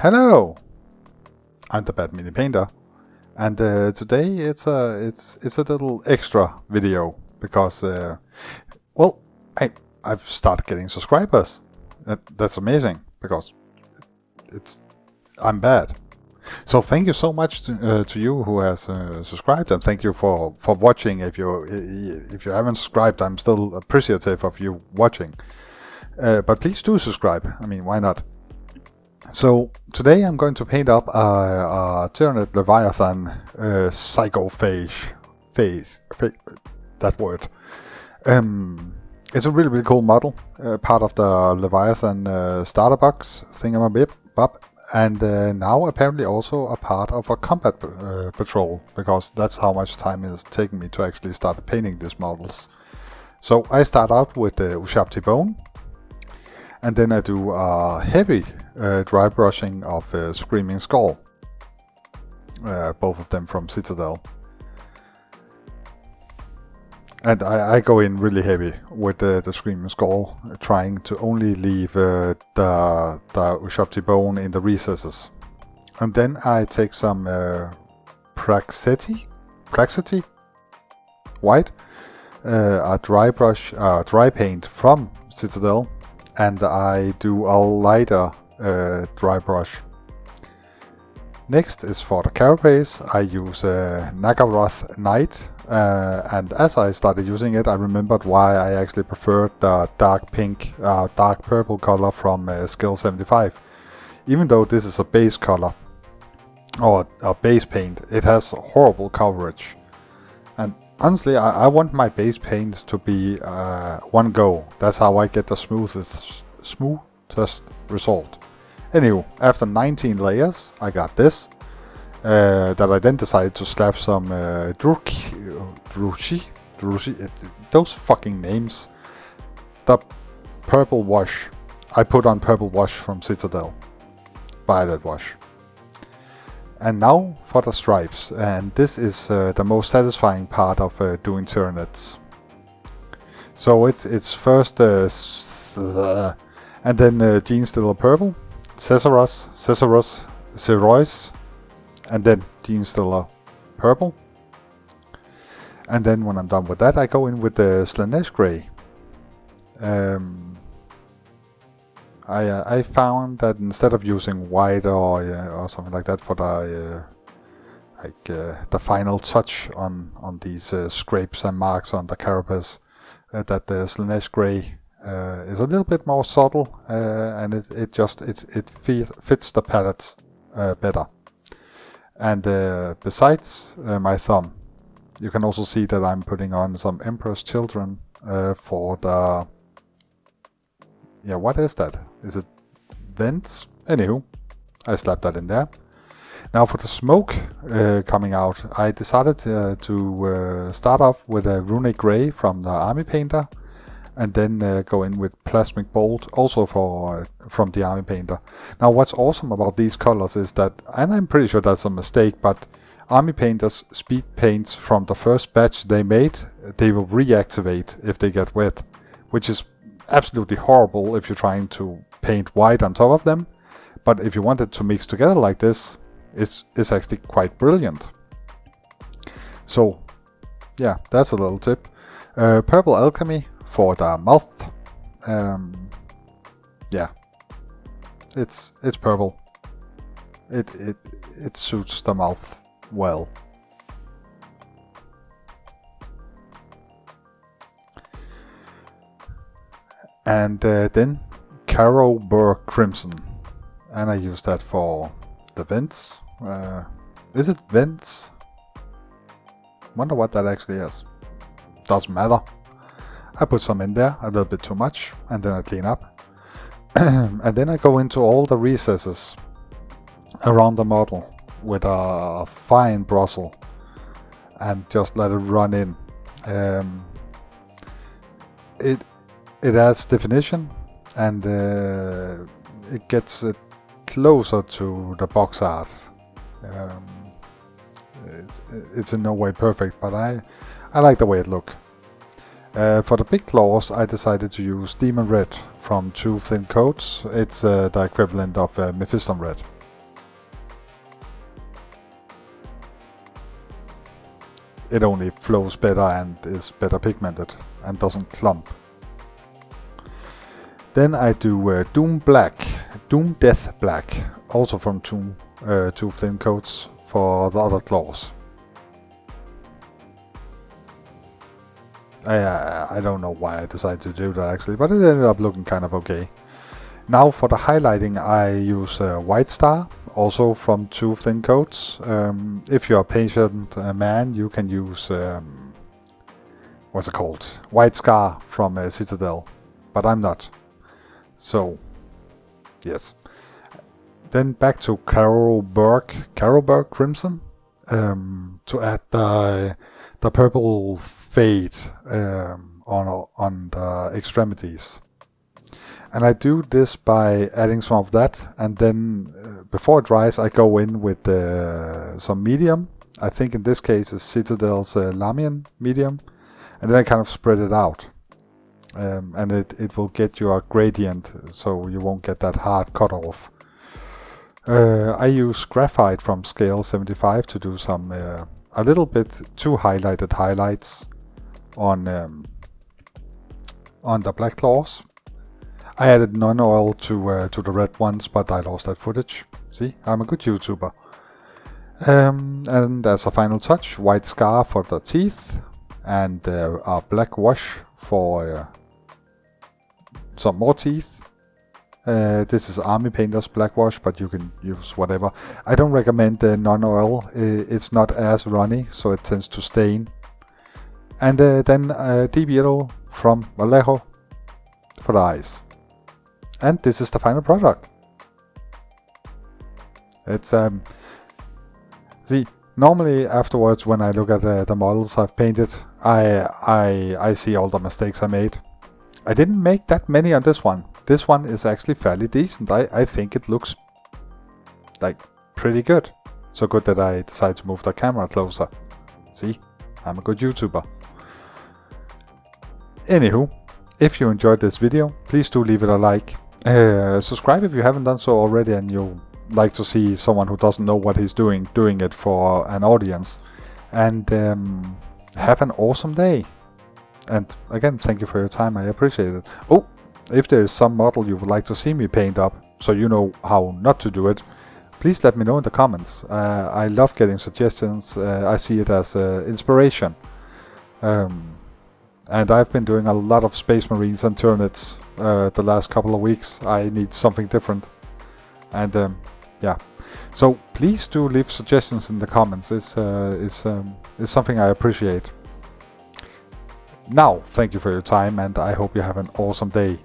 Hello, I'm the Bad Mini Painter, and today it's a little extra video because well, I've started getting subscribers. That's amazing because I'm bad. So thank you so much to you who has subscribed, and thank you for watching. If you haven't subscribed, I'm still appreciative of you watching. But please do subscribe. I mean, why not? So today I'm going to paint up a Tyranid Leviatan Psychophage. That word. It's a really cool model, part of the Leviathan starter box thingamabib, and now apparently also a part of a combat patrol, because that's how much time it's taken me to actually start painting these models. So I start out with the Ushabti Bone, and then I do a heavy dry brushing of Screaming Skull, both of them from Citadel. And I go in really heavy with the Screaming Skull, trying to only leave the Ushabti Bone in the recesses. And then I take some Praxeti white, a dry paint from Citadel, and I do a lighter dry brush. Next is for the Carapace. I use Nagaroth Knight, and as I started using it, I remembered why I actually preferred the dark purple color from Skill 75. Even though this is a base color, or a base paint, it has horrible coverage. And honestly, I want my base paints to be one go. That's how I get the smoothest result. Anyway, after 19 layers, I got this, that I then decided to slap some Drushi, those fucking names. The purple wash. I put on purple wash from Citadel. Buy that wash. And now for the stripes, and this is the most satisfying part of doing Tyranids. So it's first and then Genestealer Purple, Cesaros, Cerois, and then Genestealer Purple. And then when I'm done with that, I go in with the Slanesh Grey. I found that instead of using white or something like that for the the final touch on these scrapes and marks on the Carapace, that the Slanesh Grey is a little bit more subtle, and it fits the palette better. And besides my thumb, you can also see that I'm putting on some Emperor's Children for the... Yeah, what is that? Is it vents? Anywho, I slapped that in there. Now for the smoke coming out, I decided to start off with a Runic Grey from the Army Painter, and then go in with Plasmic Bolt, also from the Army Painter. Now what's awesome about these colors is that, and I'm pretty sure that's a mistake, but Army Painter's speed paints from the first batch they made, they will reactivate if they get wet, which is absolutely horrible if you're trying to paint white on top of them. But if you want it to mix together like this, it's actually quite brilliant. So yeah, that's a little tip. Purple Alchemy for the mouth. Yeah, it's purple. It suits the mouth well. And then Carapace Crimson, and I use that for the vents. Is it vents? Wonder what that actually is. Doesn't matter. I put some in there, a little bit too much, and then I clean up. And then I go into all the recesses around the model with a fine bristle and just let it run in. It adds definition, and it gets it closer to the box art. It's in no way perfect, but I like the way it looks. For the big claws, I decided to use Demon Red from Two Thin Coats. It's the equivalent of Mephiston Red. it only flows better and is better pigmented and doesn't clump. Then I do Doom Death Black, also from two thin coats for the other claws. I don't know why I decided to do that actually, but it ended up looking kind of okay. Now for the highlighting I use White Star, also from two thin coats. If you're a patient man, you can use, what's it called? White Scar from Citadel, but I'm not. So, yes. Then back to Carapace Crimson, to add the purple fade on the extremities. And I do this by adding some of that, and then before it dries I go in with some medium. I think in this case it's Citadel's Lamian medium, and then I kind of spread it out. And it will get you a gradient, so you won't get that hard cut off. I use graphite from scale 75 to do some a little bit too highlighted highlights on the black claws. I added non-oil to the red ones, but I lost that footage. See, I'm a good YouTuber. And as a final touch, White Scar for the teeth, and a black wash for some more teeth. This is Army Painter's black wash, but you can use whatever. I don't recommend non-oil. It's not as runny, so it tends to stain. And then deep yellow from Vallejo for the eyes. And this is the final product. It's see, normally afterwards when I look at the models I've painted, I see all the mistakes I made. I didn't make that many on this one. This one is actually fairly decent. I think it looks like pretty good. So good that I decided to move the camera closer. See, I'm a good YouTuber. Anywho, if you enjoyed this video, please do leave it a like. Subscribe if you haven't done so already and you like to see someone who doesn't know what he's doing it for an audience. And have an awesome day. And again, thank you for your time, I appreciate it. Oh, if there is some model you would like to see me paint up, so you know how not to do it, please let me know in the comments. I love getting suggestions. I see it as inspiration. And I've been doing a lot of Space Marines and Tyranids the last couple of weeks. I need something different. And yeah, so please do leave suggestions in the comments. It's something I appreciate. Now, thank you for your time, and I hope you have an awesome day.